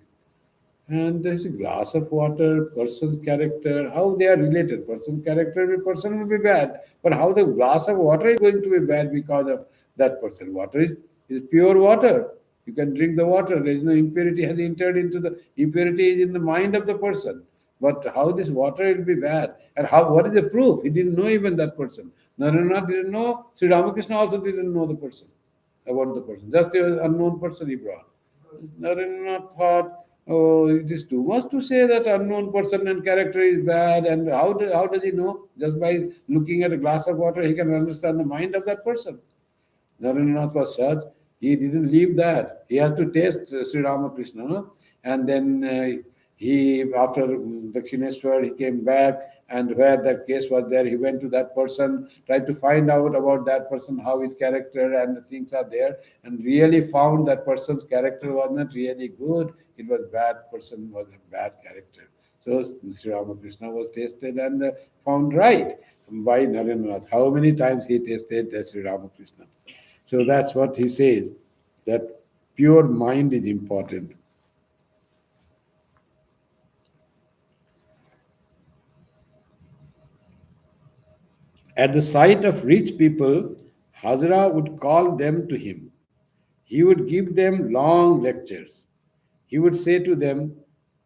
And there's a glass of water, person's character, how they are related. Person's character, the person will be bad. But how the glass of water is going to be bad because of that person? Water is pure water. You can drink the water. There is no impurity has entered into the impurity is in the mind of the person. But how this water will be bad? And how what is the proof? He didn't know even that person. Narayana didn't know. Sri Ramakrishna also didn't know the person about the person. Just an unknown person he brought. Narendra thought, oh, it is too much to say that unknown person and character is bad. And how does he know? Just by looking at a glass of water, he can understand the mind of that person. Narendranath was such, he didn't leave that. He has to taste Sri Ramakrishna. No? And then he, after Dakshineswar, he came back, and where that case was there, he went to that person, tried to find out about that person, how his character and the things are there, and really found that person's character was not really good. It was bad person, was a bad character. So Sri Ramakrishna was tested and found right by Narendranath. How many times he tested Sri Ramakrishna? So that's what he says, that pure mind is important. At the sight of rich people, Hazra would call them to him. He would give them long lectures. He would say to them,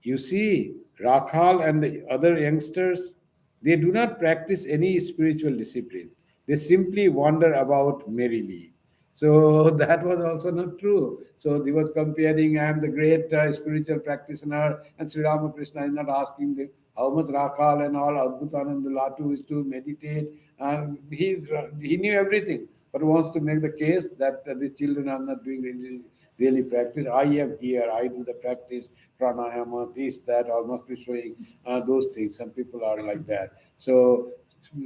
"You see, Rakhal and the other youngsters, they do not practice any spiritual discipline. They simply wander about merrily." So that was also not true. So he was comparing, I am the great spiritual practitioner, and Sri Ramakrishna is not asking how much Rakhal and all Adbhutananda Latu is to meditate. He knew everything, but wants to make the case that the children are not doing really practice. I am here, I do the practice, pranayama, this, that, or must be showing those things. Some people are like that. So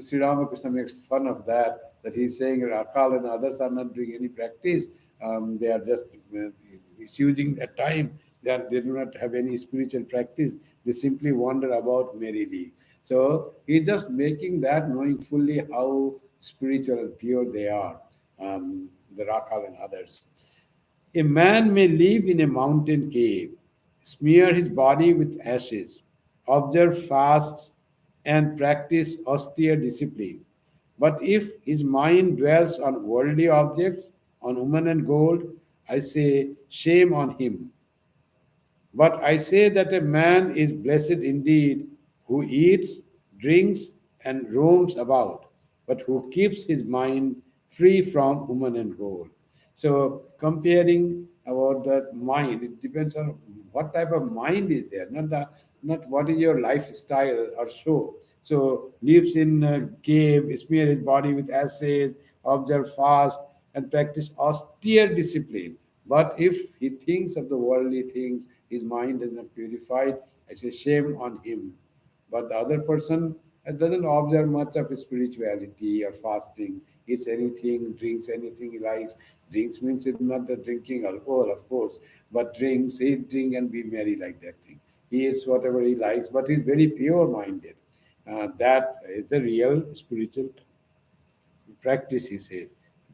Sri Ramakrishna makes fun of that he's saying Rakal and others are not doing any practice. They are just misusing their time. They do not have any spiritual practice. They simply wander about merrily. So he's just making that, knowing fully how spiritual and pure they are, the Rakal and others. A man may live in a mountain cave, smear his body with ashes, observe fasts, and practice austere discipline. But if his mind dwells on worldly objects, on woman and gold, I say, shame on him. But I say that a man is blessed indeed who eats, drinks, and roams about, but who keeps his mind free from woman and gold. So, comparing about that mind, it depends on what type of mind is there, not what is your lifestyle or so. So, lives in a cave, smear his body with ashes, observe fast, and practice austere discipline. But if he thinks of the worldly things, his mind is not purified, I say shame on him. But the other person doesn't observe much of spirituality or fasting, eats anything, drinks anything he likes. Drinks means it's not the drinking alcohol, of course, but drinks, he drink and be merry like that thing. He eats whatever he likes, but he's very pure minded. That is the real spiritual practice, he says,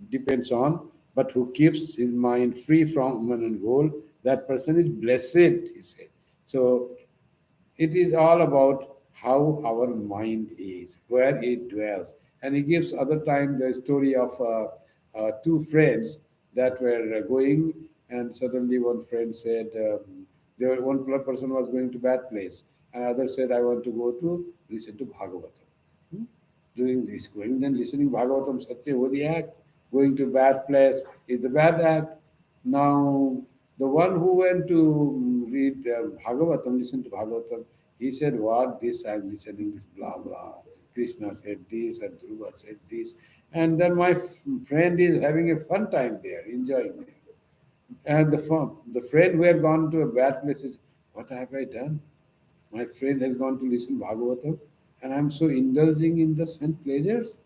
depends on, but who keeps his mind free from woman and gold, that person is blessed, he said. So it is all about how our mind is, where it dwells. And he gives other time the story of two friends that were going, and suddenly one friend said, one person was going to bad place, and other said, I want to go to listen to Bhagavatam. Hmm? Doing this, going and listening Bhagavatam, such a holy act. Going to bad place is the bad act. Now, the one who went to read Bhagavatam, listen to Bhagavatam, he said, what this I'm listening, this blah blah. Krishna said this, and Dhruva said this. And then my friend is having a fun time there, enjoying there. And the friend who had gone to a bad place says, what have I done? My friend has gone to listen Bhagavatam, and I'm so indulging in the sense pleasures.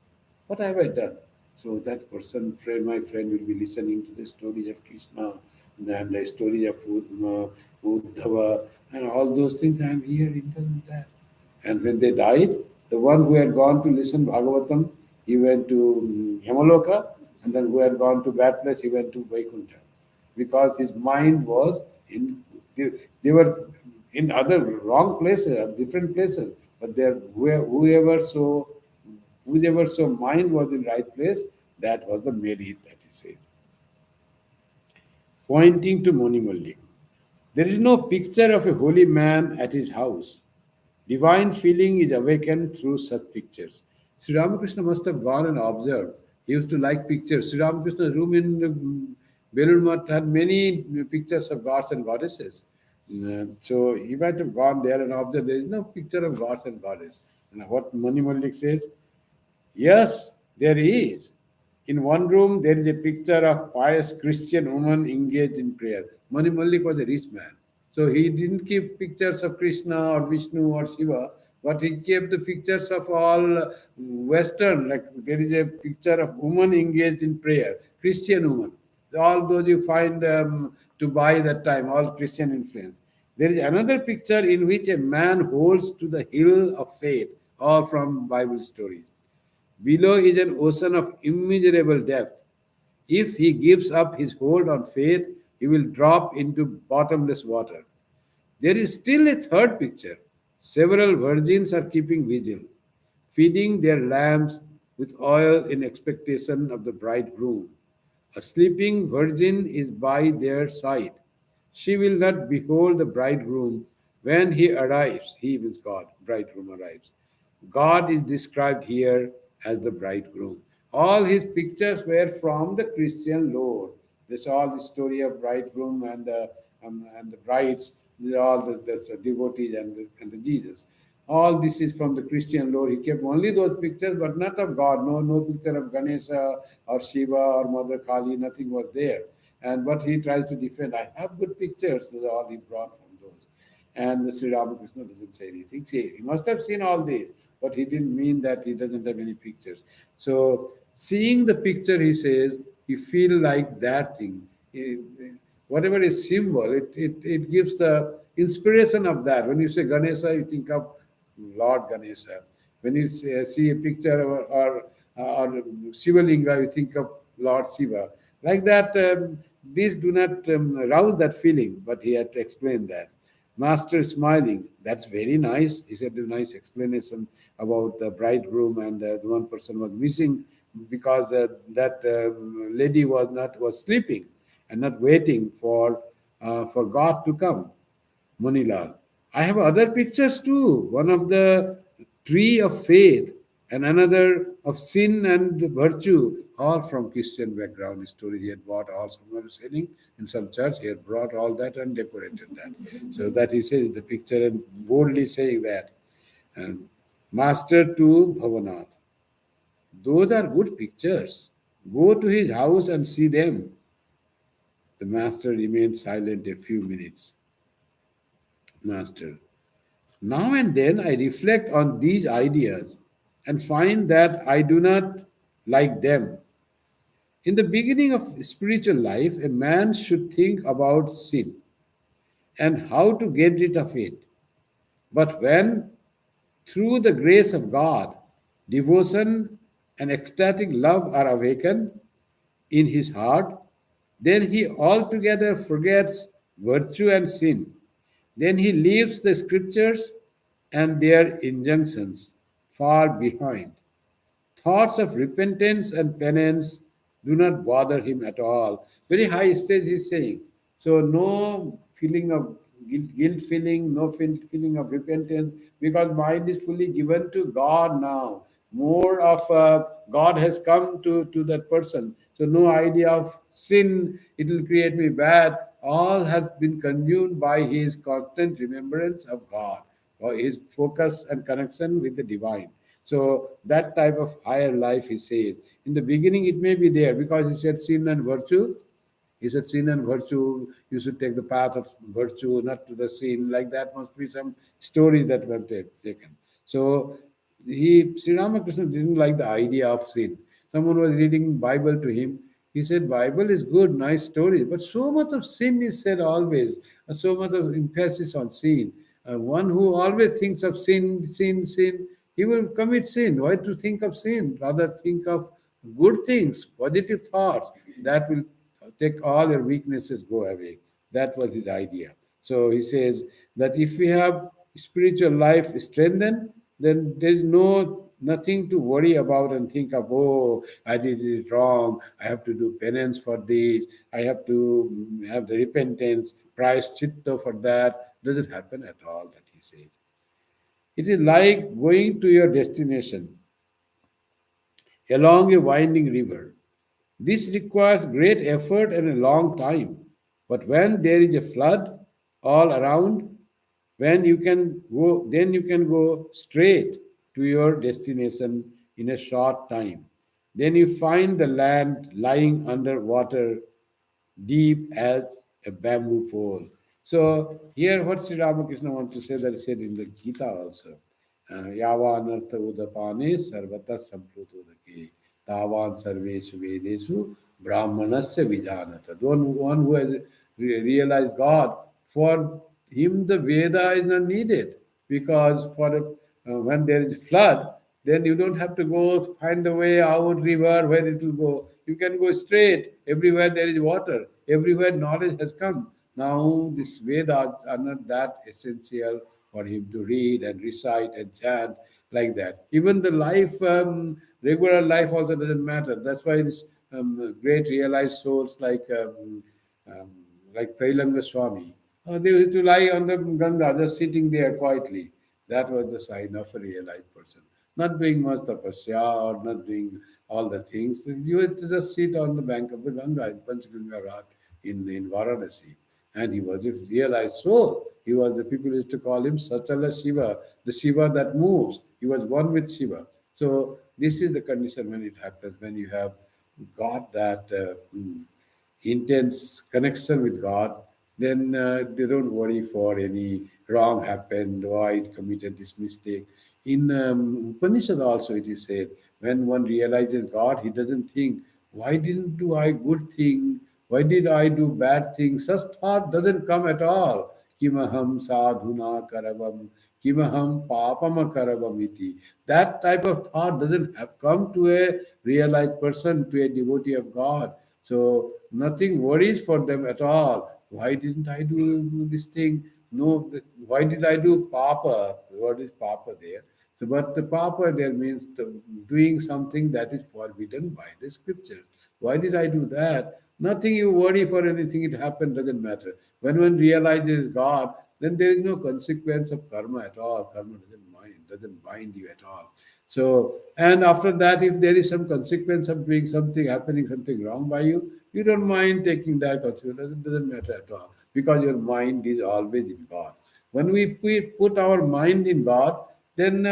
What have I done? So that person, my friend, will be listening to the stories of Krishna and the story of Uddhava and all those things. I'm here indulging that. And when they died, the one who had gone to listen Bhagavatam, he went to Yamaloka, and then who had gone to bad place, he went to Vaikuntha, because his mind was in. They were in other wrong places, different places, but there whoever so mind was in right place, that was the merit that he says. Pointing to Monimalli. There is no picture of a holy man at his house. Divine feeling is awakened through such pictures. Sri Ramakrishna must have gone and observed. He used to like pictures. Sri Ramakrishna's room in Belur Math had many pictures of gods and goddesses. So he might have gone there and observed there is no picture of gods and goddess. And what Mani Malik says, yes, there is. In one room, there is a picture of pious Christian woman engaged in prayer. Mani Malik was a rich man. So he didn't keep pictures of Krishna or Vishnu or Shiva, but he kept the pictures of all Western, like there is a picture of woman engaged in prayer, Christian woman. All those you find to buy that time, all Christian influence. There is another picture in which a man holds to the hill of faith, all from Bible stories. Below is an ocean of immeasurable depth. If he gives up his hold on faith, he will drop into bottomless water. There is still a third picture. Several virgins are keeping vigil, feeding their lambs with oil in expectation of the bridegroom. A sleeping virgin is by their side. She will not behold the bridegroom when he arrives. He means God, bridegroom arrives. God is described here as the bridegroom. All his pictures were from the Christian lore. This all the story of bridegroom and the brides. These are all the devotees and the Jesus. All this is from the Christian lore. He kept only those pictures, but not of God. No picture of Ganesha or Shiva or Mother Kali. Nothing was there. And what he tries to defend, I have good pictures. Those are all he brought from those. And Sri Ramakrishna doesn't say anything. See, he must have seen all these, but he didn't mean that he doesn't have any pictures. So, seeing the picture, he says, you feel like that thing. Eh, Whatever is symbol, it gives the inspiration of that. When you say Ganesha, you think of Lord Ganesha. When you see a picture or Shiva Linga, you think of Lord Shiva. Like that, these do not rouse that feeling, but he had to explain that. Master smiling, that's very nice. He said a nice explanation about the bridegroom, and the one person was missing because that lady was sleeping and not waiting for God to come. Monilal. I have other pictures too. One of the tree of faith and another of sin and virtue, all from Christian background story. He had bought all somewhere selling in some church. He had brought all that and decorated that. So that he says the picture and boldly saying that. And Master to Bhavanath. Those are good pictures. Go to his house and see them. The master remained silent a few minutes. Master. Now and then I reflect on these ideas and find that I do not like them. In the beginning of spiritual life, a man should think about sin and how to get rid of it. But when, through the grace of God, devotion and ecstatic love are awakened in his heart, then he altogether forgets virtue and sin. Then he leaves the scriptures and their injunctions far behind. Thoughts of repentance and penance do not bother him at all. Very high stage he's saying. So no feeling of guilt feeling, no feeling of repentance, because mind is fully given to God now. More of God has come to that person. So no idea of sin, it will create me bad. All has been consumed by his constant remembrance of God, or his focus and connection with the divine. So that type of higher life, he says. In the beginning, it may be there because he said sin and virtue. He said sin and virtue, you should take the path of virtue, not to the sin. Like that must be some stories that were taken. So Sri Ramakrishna didn't like the idea of sin. Someone was reading Bible to him. He said, Bible is good, nice stories, but so much of sin is said always, so much of emphasis on sin. One who always thinks of sin, sin, sin, he will commit sin. Why to think of sin? Rather think of good things, positive thoughts. That will take all your weaknesses go away. That was his idea. So he says that if we have spiritual life strengthened, then there is nothing to worry about and think of, oh, I did it wrong, I have to do penance for this, I have to have the repentance, price chitta for that. Doesn't happen at all, that he says. It is like going to your destination along a winding river. This requires great effort and a long time. But when there is a flood all around, then you can go straight to your destination in a short time. Then you find the land lying under water deep as a bamboo pole. So here what Sri Ramakrishna wants to say, that he said in the Gita also. Yavanartha udapane sarvata samplutodake tavan sarveshu vedesu brahmanasya vijanata. The one who has realized God, for him the Veda is not needed, because when there is flood, then you don't have to go find the way out river where it will go. You can go straight. Everywhere there is water. Everywhere knowledge has come. Now these Vedas are not that essential for him to read and recite and chant like that. Even the life, regular life also doesn't matter. That's why this great realized souls um, like Tailanga Swami, they used to lie on the Ganga, just sitting there quietly. That was the sign of a realized person. Not doing much tapasya or not doing all the things. You had to just sit on the bank of the Ganga in Panchganga Ghat in Varanasi. And he was a realized soul. He was, the people used to call him Sachala Shiva, the Shiva that moves. He was one with Shiva. So this is the condition when it happens, when you have got that intense connection with God, then they don't worry for any wrong happened, or I committed this mistake. In Upanishad also it is said, when one realizes God, he doesn't think, why didn't do I good thing? Why did I do bad things? Such thought doesn't come at all. Kimaham sadhuna karavam, kimaham papama karavam iti. That type of thought doesn't have come to a realized person, to a devotee of God. So nothing worries for them at all. Why didn't I do this thing? No, why did I do papa? What is papa there? So, but the papa there means doing something that is forbidden by the scriptures. Why did I do that? Nothing you worry for anything, it happened, doesn't matter. When one realizes God, then there is no consequence of karma at all. Karma doesn't bind you at all. So, and after that, if there is some consequence of doing something, happening something wrong by you, you don't mind taking that consequence. It doesn't matter at all because your mind is always in God. When we put our mind in God, then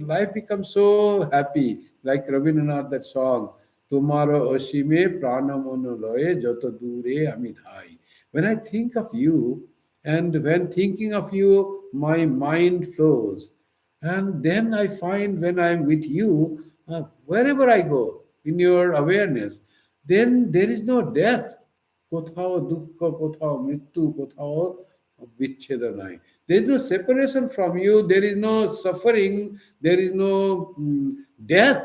life becomes so happy. Like Rabindranath, that song, "Tomorrow Oshime Pranamonoloye Joto Dure Amidhai." When I think of you, and when thinking of you, my mind flows. And then I find when I'm with you, wherever I go, in your awareness, then there is no death. কোথাও দুঃখ কোথাও মৃত্যু কোথাও বিচ্ছেদ নাই. There is no separation from you, there is no suffering, there is no death.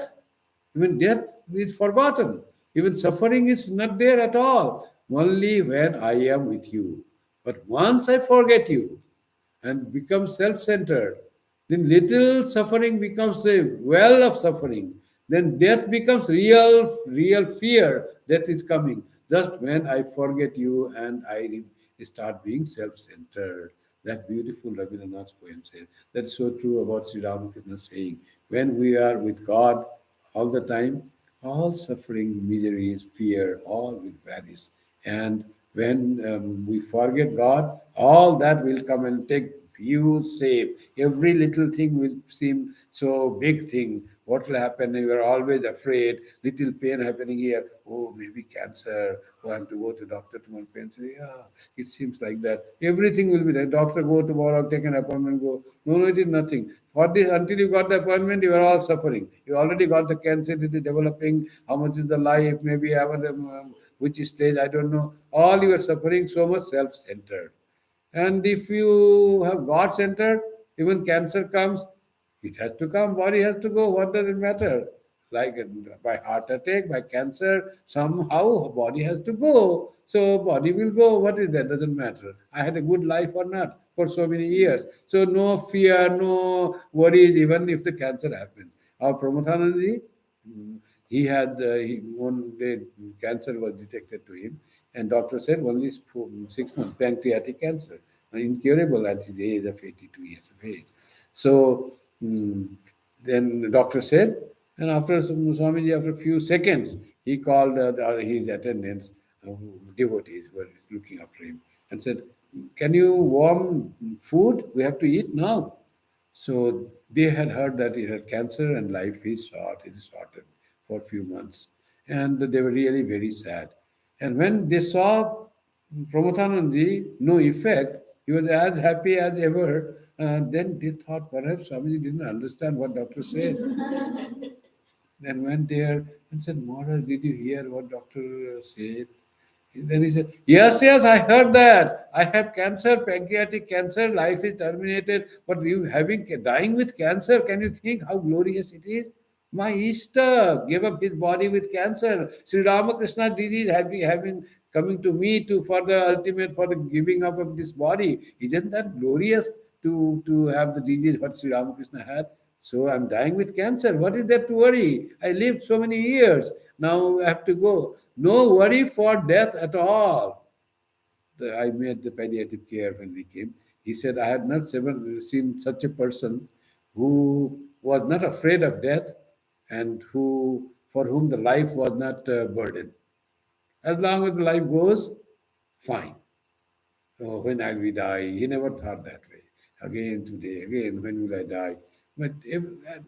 Even death is forgotten, even suffering is not there at all, only when I am with you. But once I forget you and become self-centered, then little suffering becomes a well of suffering. Then death becomes real fear that is coming. Just when I forget you and I start being self-centered. That beautiful Rabindranath's poem says. That's so true about Sri Ramakrishna saying, when we are with God all the time, all suffering, miseries, fear, all will vanish. And when we forget God, all that will come and take huge shape. Every little thing will seem so big thing. What will happen? You are always afraid. Little pain happening here. Oh, maybe cancer. Oh, I have to go to doctor tomorrow. Pain. Say, yeah, it seems like that. Everything will be there. Doctor, go tomorrow. Take an appointment. Go. No, no, it is nothing. For this, until you got the appointment, you are all suffering. You already got the cancer. It is developing. How much is the life? Maybe have which stage? I don't know. All you are suffering so much self-centered. And if you have God centered, even cancer comes, it has to come, body has to go. What does it matter? Like by heart attack, by cancer, somehow body has to go. So body will go. What is that? Doesn't matter. I had a good life or not for so many years. So no fear, no worries, even if the cancer happens. Our Pramothananji, he had one day cancer was detected to him, and doctor said only 6 months pancreatic cancer, incurable at his age of 82 years of age. So then the doctor said, and after Swamiji, after a few seconds, he called his attendants, devotees who were looking after him, and said, "Can you warm food? We have to eat now." So they had heard that he had cancer and life is short, it is shortened for a few months. And they were really very sad. And when they saw Pramothanandji, no effect, he was as happy as ever. Then they thought perhaps Swamiji didn't understand what doctor said. Then went there and said, Maharaj, did you hear what doctor said? Then he said, yes, yes, I heard that. I had cancer, pancreatic cancer, life is terminated. But you having dying with cancer, can you think how glorious it is? My Ishta gave up his body with cancer. Sri Ramakrishna disease having coming to me to for the ultimate for the giving up of this body. Isn't that glorious to have the disease what Sri Ramakrishna had. So I'm dying with cancer. What is there to worry? I lived so many years. Now I have to go. No worry for death at all. I met the palliative care when we came. He said, I had not ever seen such a person who was not afraid of death and who for whom the life was not a burden. As long as the life goes, fine. Oh, when I will die? He never thought that way. Again today, again, when will I die? But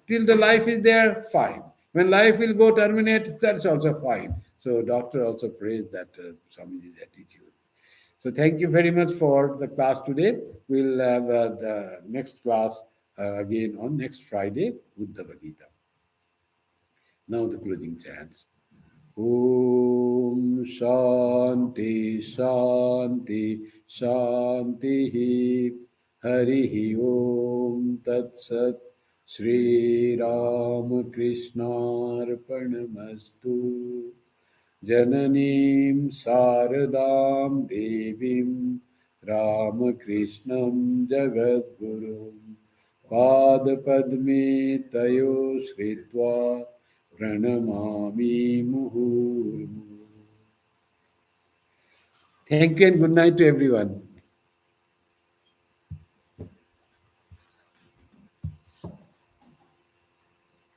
till the life is there, fine. When life will go terminate, that's also fine. So doctor also praised that Swamiji's attitude. So thank you very much for the class today. We'll have the next class again on next Friday with the Gita. Now the closing chants. Om Shanti Shanti Shanti Hari Om Tat Sat Shri Ramakrishna Arpanamastu Jananiim Saradam Devim Ramakrishnan Jagadgurum Padpadme Tayo Shritva Pranamami Muhurmu. Thank you and good night to everyone.